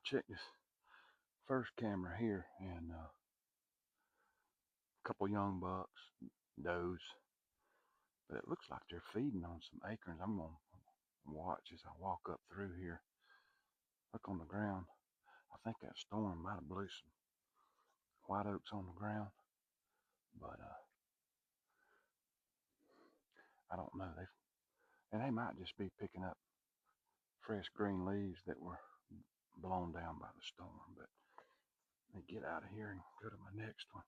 checked this first camera here, and a couple young bucks, does, but it looks like they're feeding on some acorns. I'm gonna watch as I walk up through here. Look on the ground. I think that storm might have blew some white oaks on the ground, but I don't know. They might just be picking up fresh green leaves that were blown down by the storm. But let me get out of here and go to my next one.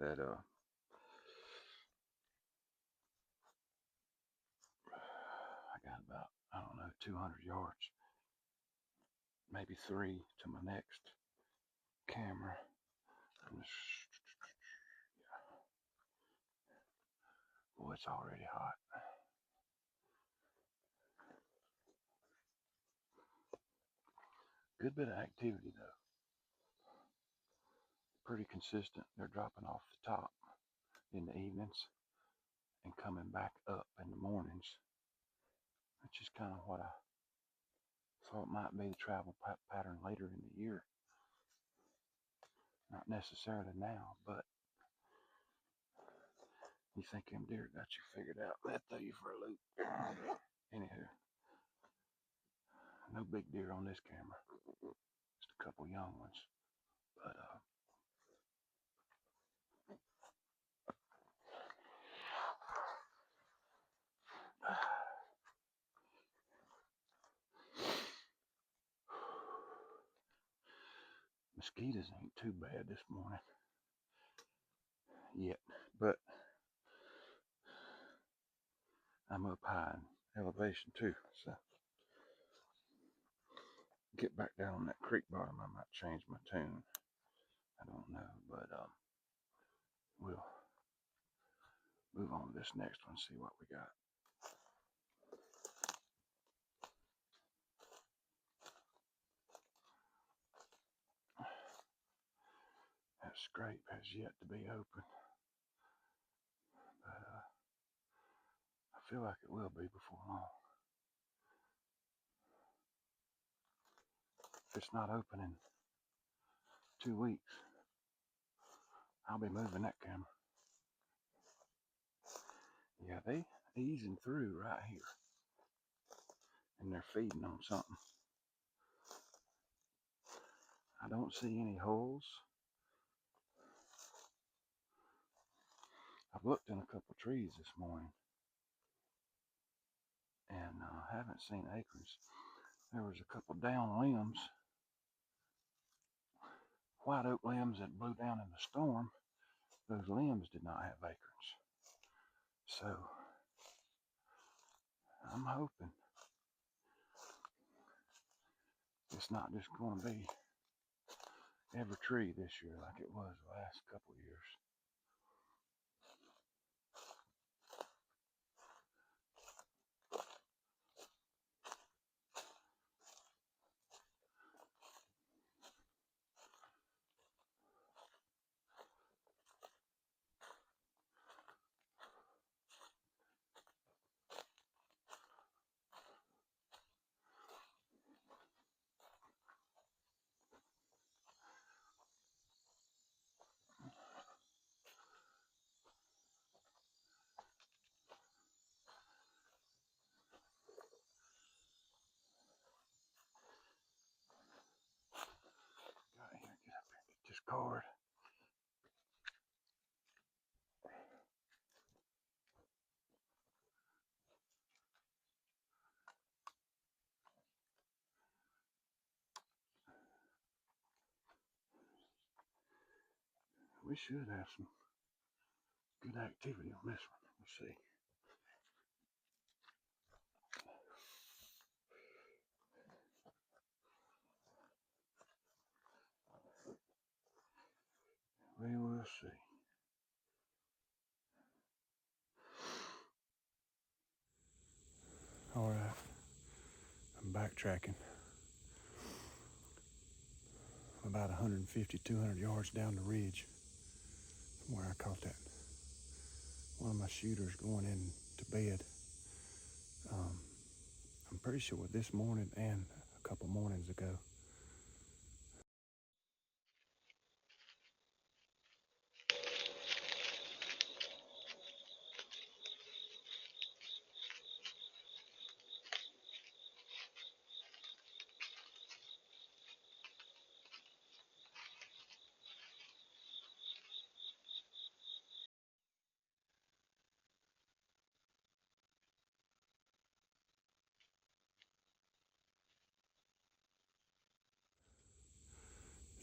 That I got about, I don't know, 200 yards, maybe 3 to my next camera. Boy, it's already hot. Good bit of activity though. Pretty consistent. They're dropping off the top in the evenings and coming back up in the mornings, which is kind of what I thought might be the travel pattern later in the year. Not necessarily now, but you think them deer got you figured out. They'll throw you for a loop. Anywho, no big deer on this camera. Just a couple young ones. But mosquitoes ain't too bad this morning yet, but I'm up high in elevation too, so get back down on that creek bottom, I might change my tune. I don't know, but we'll move on to this next one, see what we got. That scrape has yet to be open, but I feel like it will be before long. If it's not open in 2 weeks, I'll be moving that camera. Yeah, they easing through right here, and they're feeding on something. I don't see any holes. I've looked in a couple trees this morning and haven't seen acorns. There was a couple down limbs, white oak limbs that blew down in the storm. Those limbs did not have acorns. So I'm hoping it's not just going to be every tree this year like it was the last couple of years. Got here, get up here, get this cord. We should have some activity on this one. Let's see. We will see. All right, I'm backtracking about 150, 200 yards down the ridge from where I caught that. One of my shooters going in to bed. I'm pretty sure this morning and a couple mornings ago.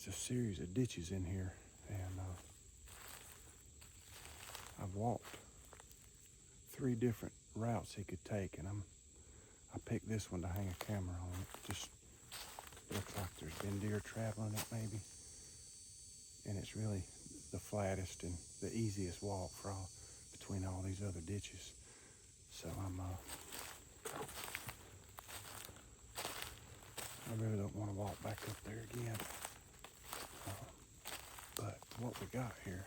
There's a series of ditches in here, and I've walked 3 different routes he could take, and I picked this one to hang a camera on. It just looks like there's been deer traveling it maybe, and it's really the flattest and the easiest walk between all these other ditches. So I really don't want to walk back up there again. But what we got here,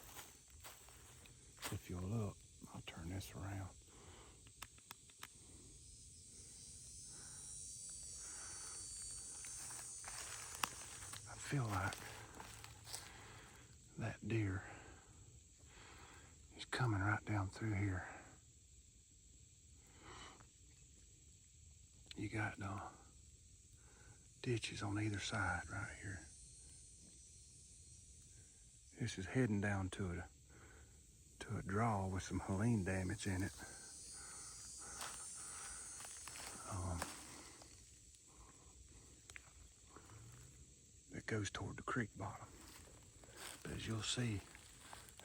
if you'll look, I'll turn this around. I feel like that deer is coming right down through here. You got ditches on either side right here. This is heading down to a draw with some haline damage in it. That goes toward the creek bottom. But as you'll see,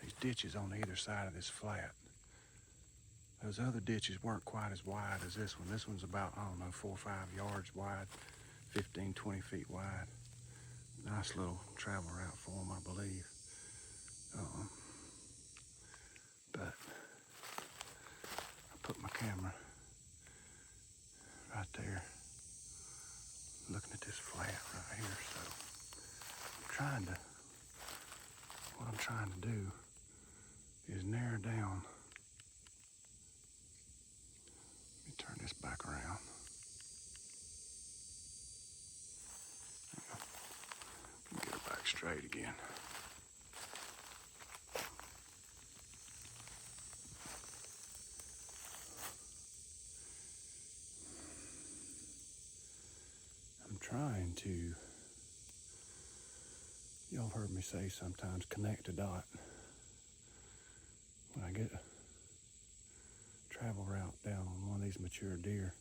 these ditches on either side of this flat. Those other ditches weren't quite as wide as this one. This one's about, I don't know, 4 or 5 yards wide, 15, 20 feet wide. Nice little travel route for them, I believe. But I put my camera right there, looking at this flat right here. So what I'm trying to do is narrow down. Let me turn this back around. Get it back straight again. I'm trying to, y'all heard me say sometimes, connect a dot. When I get a travel route down on one of these mature deer,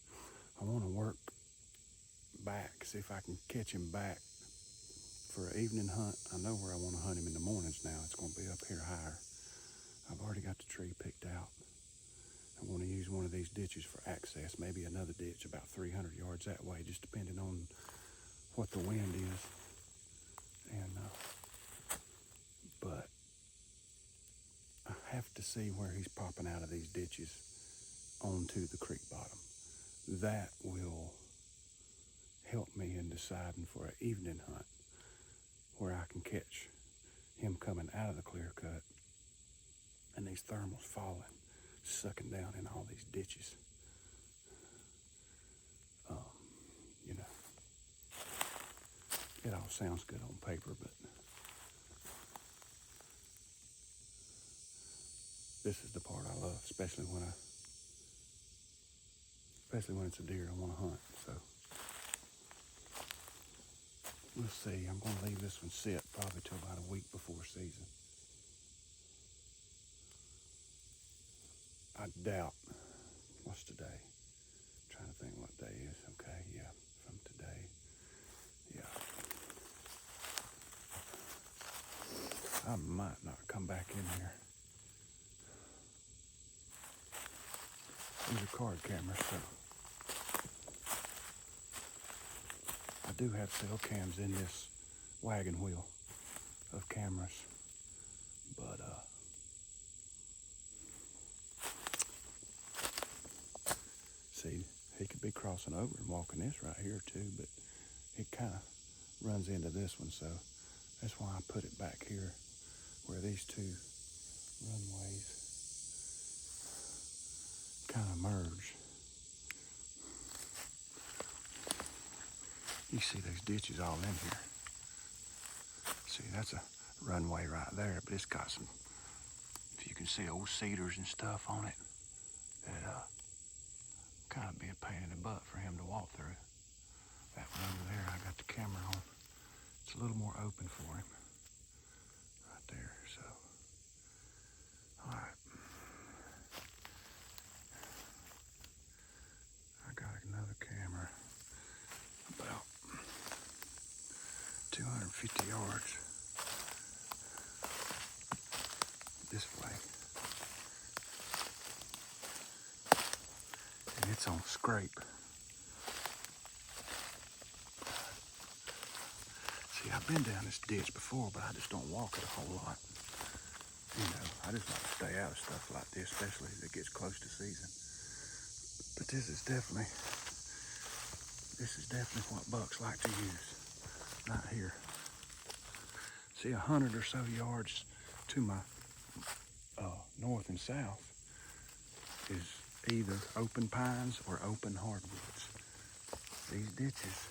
I want to work back, see if I can catch him back for an evening hunt. I know where I want to hunt him in the mornings now. It's going to be up here higher. I've already got the tree picked out. I want to use one of these ditches for access, maybe another ditch about 300 yards that way, just depending on what the wind is. And but I have to see where he's popping out of these ditches onto the creek bottom. That will help me in deciding for an evening hunt where I can catch him coming out of the clear cut and these thermals falling, sucking down in all these ditches. You know, it all sounds good on paper, but this is the part I love, especially when it's a deer I want to hunt. So we'll see. I'm going to leave this one sit probably till about a week before season. I doubt. What's today? I'm trying to think what day is. Okay, yeah, from today. Yeah. I might not come back in here These are card cameras, so I do have cell cams in this wagon wheel of cameras, but see, he could be crossing over and walking this right here too, but it kind of runs into this one, so that's why I put it back here where these two runways kind of merge. You see those ditches all in here. See, that's a runway right there, but it's got some, if you can see, old cedars and stuff on it that kind of be a pain in the butt for him to walk through. That one over there, I got the camera on. It's a little more open for him right there, so. All right. I got another camera about 250 yards this way. And it's on scrape. See, I've been down this ditch before, but I just don't walk it a whole lot. You know, I just like to stay out of stuff like this, especially as it gets close to season. But this is definitely what bucks like to use right here. See, 100 or so yards to my north and south is either open pines or open hardwoods. These ditches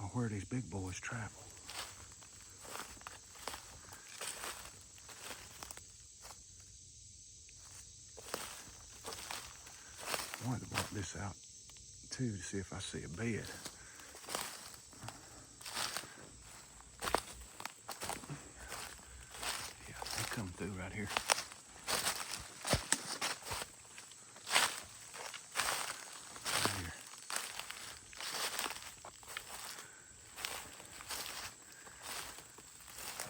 are where these big boys travel. I wanted to walk this out too to see if I see a bed. Yeah, they come through right here. Right here.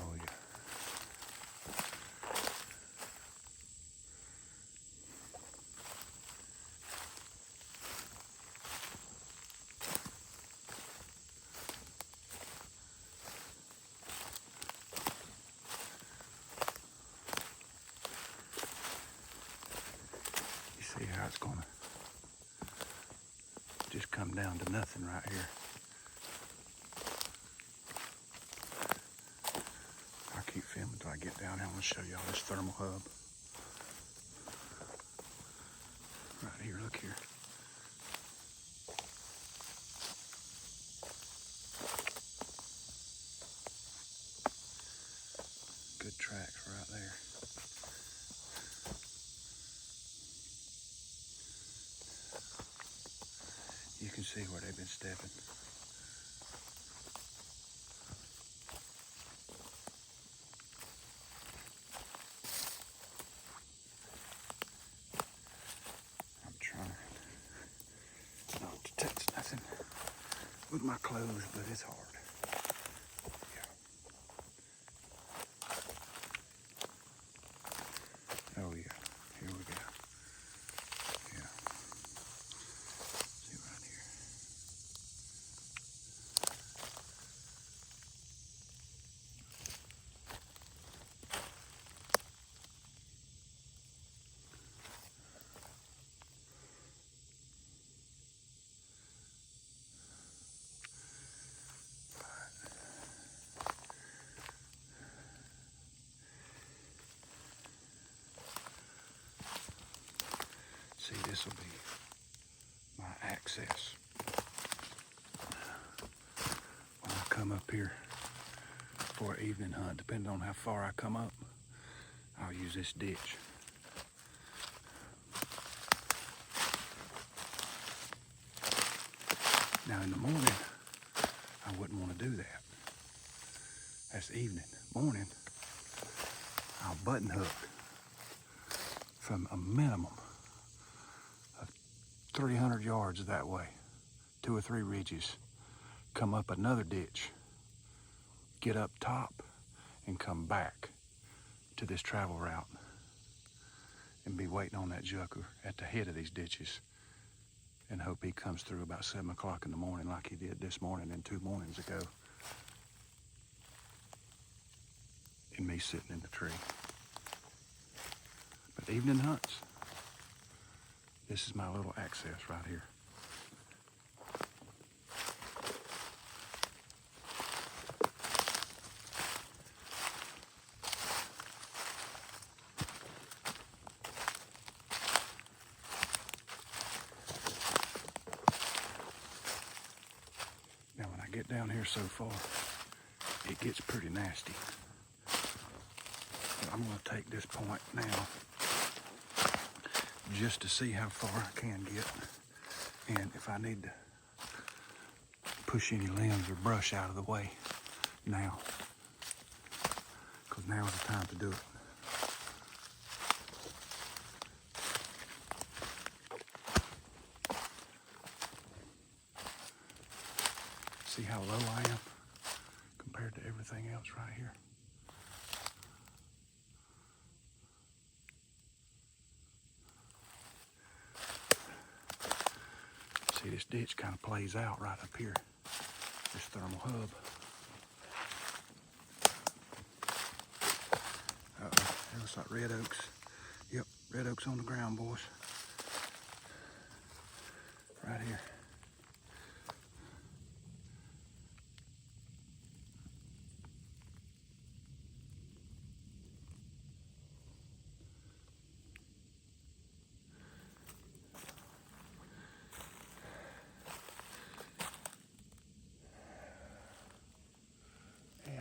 Oh yeah. See how it's gonna just come down to nothing right here. I'll keep filming until I get down here. I'm gonna show y'all this thermal hub. Right here, look here. Good tracks right there. You can see where they've been stepping. I'm trying not to touch nothing with my clothes, but it's hard. Yeah. Oh yeah, here we go. Yeah. See right here. See, this will be my access when I come up here for an evening hunt. Depending on how far I come up, I'll use this ditch. Now in the morning, I wouldn't want to do that. That's evening. Morning, I'll button hook from a minimum of 300 yards that way, 2 or 3 ridges, come up another ditch, get up top, and come back to this travel route and be waiting on that jucker at the head of these ditches and hope he comes through about 7 o'clock in the morning like he did this morning and 2 mornings ago. And me sitting in the tree. But evening hunts, this is my little access right here. Now when I get down here so far, it gets pretty nasty. But I'm going to take this point now just to see how far I can get, and if I need to push any limbs or brush out of the way now, because now is the time to do it. See how low I am compared to everything else right here. See, this ditch kind of plays out right up here, this thermal hub. Uh-oh, it looks like red oaks. Yep, red oaks on the ground, boys. Right here.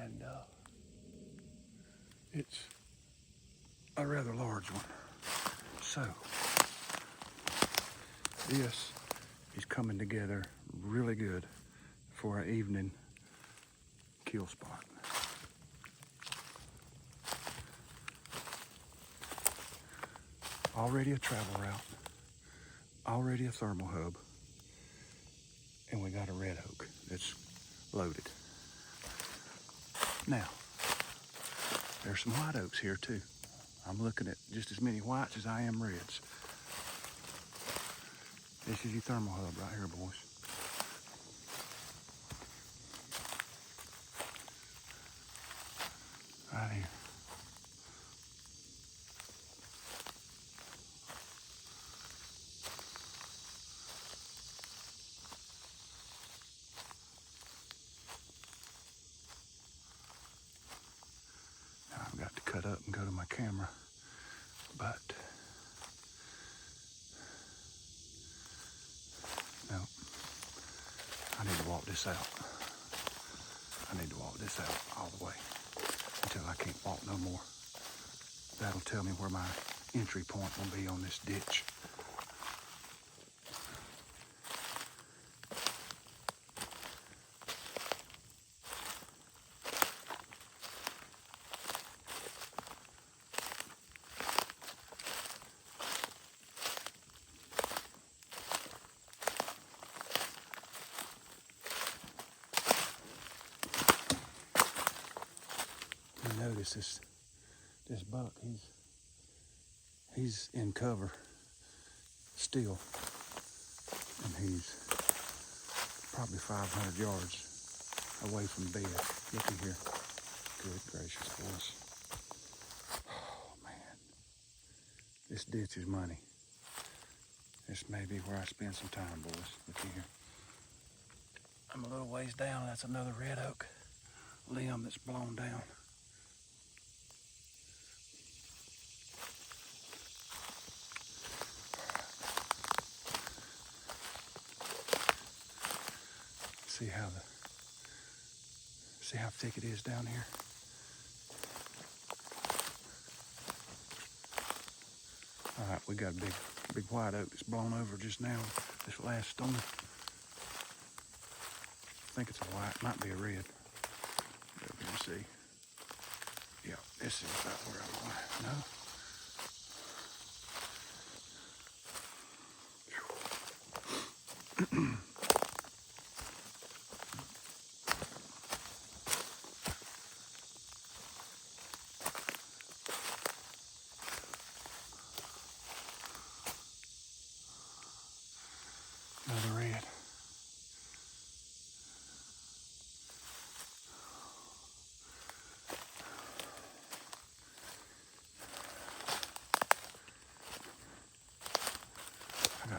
And it's a rather large one. So this is coming together really good for an evening kill spot. Already a travel route, already a thermal hub, and we got a red oak that's loaded. Now, there's some white oaks here too. I'm looking at just as many whites as I am reds. This is your thermal hub right here, boys. Right here. Now I've got to cut up and go to my camera, but no, I need to walk this out. I need to walk this out all the way until I can't walk no more. That'll tell me where my entry point will be on this ditch. You notice this buck, he's in cover still, and he's probably 500 yards away from bed. Looky here. Good gracious, boys. Oh man, this ditch is money. This may be where I spend some time, boys. Looky here. I'm a little ways down. That's another red oak limb that's blown down. See how thick it is down here. All right, we got a big white oak that's blown over just now. This last storm. I think it's a white, might be a red. But we can see. Yeah, this is about where I'm going. No.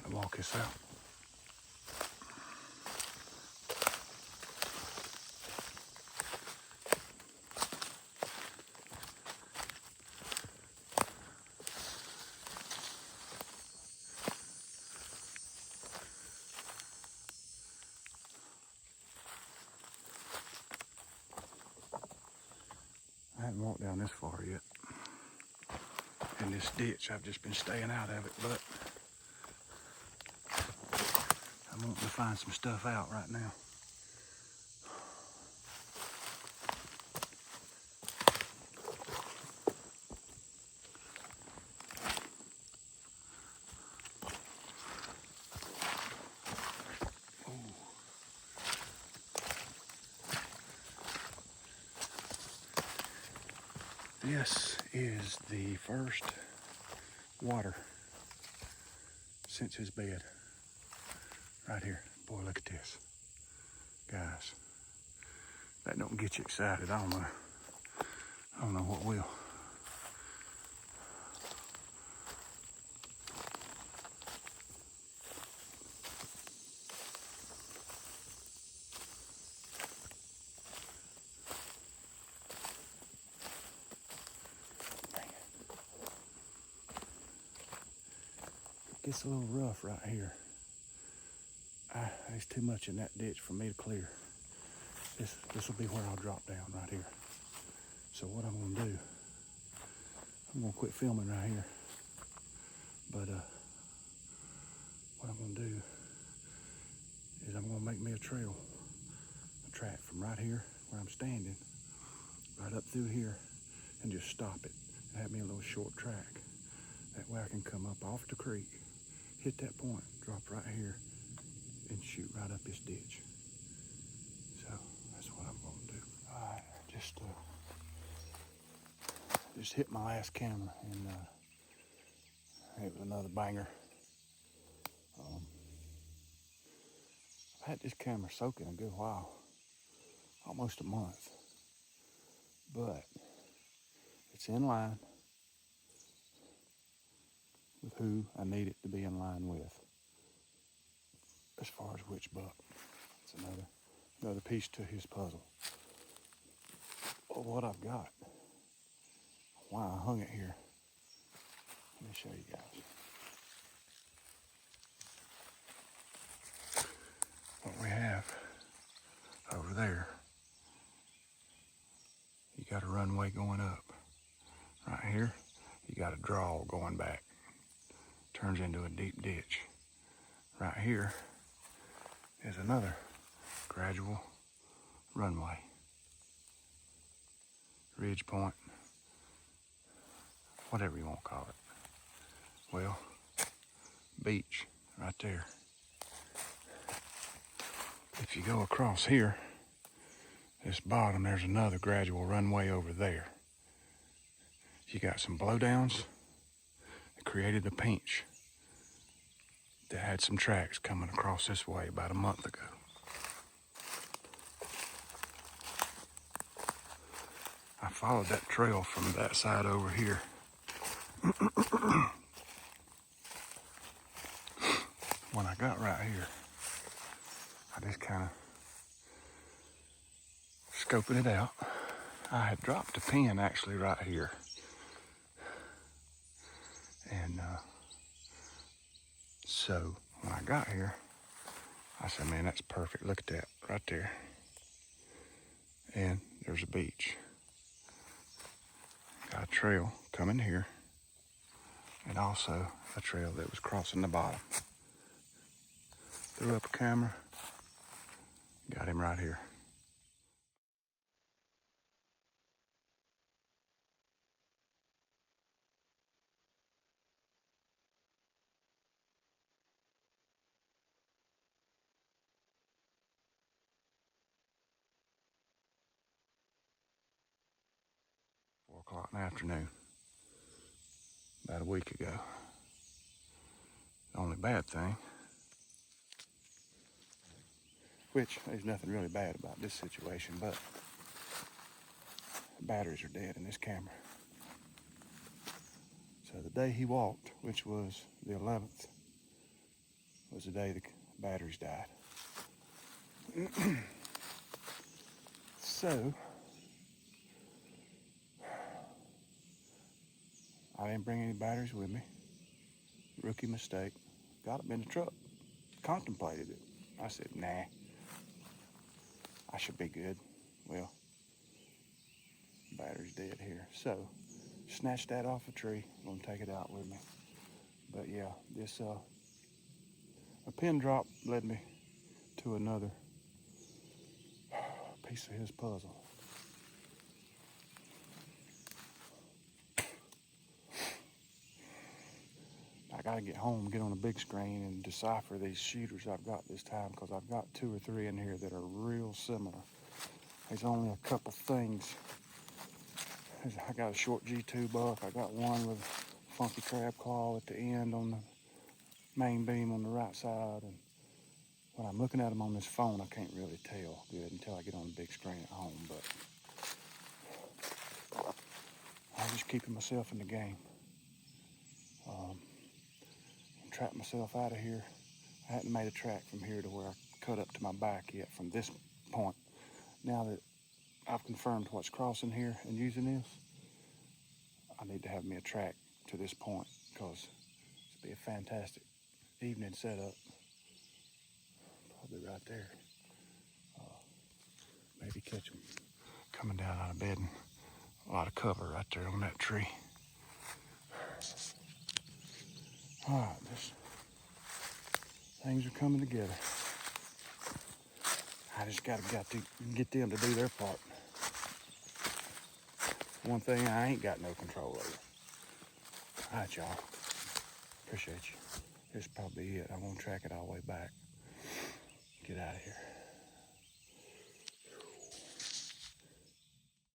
got to walk this out. I haven't walked down this far yet. In this ditch, I've just been staying out of it, but I'm wanting to find some stuff out right now. This is the first water since his bed. Right here. Boy, look at this. Guys, that don't get you excited. I don't know what will. It gets a little rough right here. There's too much in that ditch for me to clear. This will be where I'll drop down right here. So what I'm gonna do, I'm gonna quit filming right here. But what I'm gonna do is I'm gonna make me a trail, a track from right here where I'm standing, right up through here, and just stop it and have me a little short track. That way I can come up off the creek, hit that point, drop right here, and shoot right up this ditch. So that's what I'm gonna do. All right, just hit my last camera, and it was another banger. I've had this camera soaking a good while, almost a month, but it's in line with who I need it to be in line with as far as which buck. It's another piece to his puzzle. Well, what I've got, why I hung it here, let me show you guys. What we have over there, you got a runway going up. Right here, you got a draw going back. Turns into a deep ditch. Right here is another gradual runway. Ridge point, whatever you want to call it. Well, beach right there. If you go across here, this bottom, there's another gradual runway over there. You got some blowdowns that created a pinch that had some tracks coming across this way about a month ago. I followed that trail from that side over here. When I got right here, I just kind of scoping it out. I had dropped a pin actually right here. And so when I got here, I said, man, that's perfect. Look at that right there. And there's a beach. Got a trail coming here, and also a trail that was crossing the bottom. Threw up a camera, got him right here. O'clock in the afternoon, about a week ago. The only bad thing, which there's nothing really bad about this situation, but the batteries are dead in this camera. So the day he walked, which was the 11th, was the day the batteries died. So, I didn't bring any batteries with me. Rookie mistake. Got them in the truck. Contemplated it. I said, nah, I should be good. Well, battery's dead here. So, snatched that off a tree. I'm gonna take it out with me. But yeah, this a pin drop led me to another piece of his puzzle. I gotta get home, get on a big screen and decipher these shooters I've got this time, because I've got 2 or 3 in here that are real similar. There's only a couple things. I got a short G2 buck. I got one with a funky crab claw at the end on the main beam on the right side. And when I'm looking at them on this phone, I can't really tell good until I get on the big screen at home. But I'm just keeping myself in the game. Trapped myself out of here. I hadn't made a track from here to where I cut up to my back yet from this point. Now that I've confirmed what's crossing here and using this, I need to have me a track to this point, because it'll be a fantastic evening setup. Probably right there. Maybe catch them coming down out of bed, and a lot of cover right there on that tree. All right, things are coming together. I just got to get them to do their part. One thing I ain't got no control over. All right, y'all. Appreciate you. This is probably it. I won't track it all the way back. Get out of here.